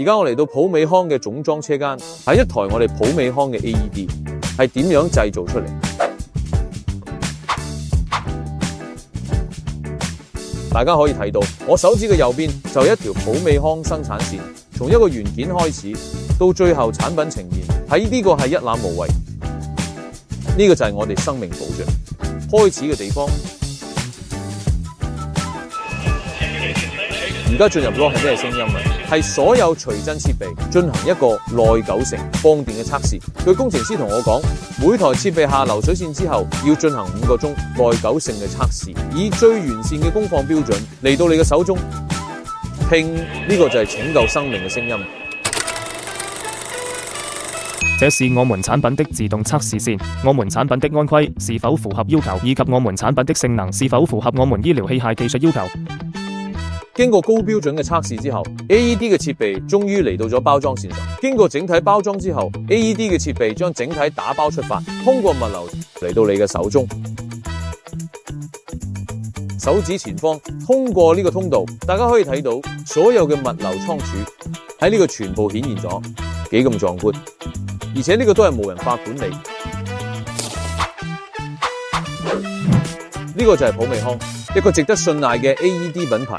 而家我嚟到普美康嘅總裝車間，係一台我哋普美康嘅 AED， 係點樣製造出嚟？大家可以睇到，我手指嘅右邊就係一條普美康生產線，從一個元件開始，到最後產品呈現，喺呢個係一覽無遺。呢個就係我哋生命保障開始嘅地方。而家進入咗係咩聲音啊？係所有隨身設備進行一個耐久性放電嘅測試。據工程師同我講，每台設備下流水線之後，要進行5個鐘耐久性嘅測試，以最完善嘅工況標準嚟到你嘅手中。聽，呢個就係拯救生命嘅聲音。這是我們產品的自動測試線，我們產品的安規是否符合要求，以及我們產品的性能是否符合我們醫療器械技術要求。經過高標準嘅測試之後 ，AED 嘅設備終於嚟到咗包裝線上。經過整體包裝之後 ，AED 嘅設備將整體打包出發，通過物流嚟到你嘅手中。手指前方通過呢個通道，大家可以睇到所有嘅物流倉儲喺呢個全部顯現咗，幾咁壯觀。而且呢個都係無人化管理。呢個就係普美康，一個值得信賴嘅 AED 品牌。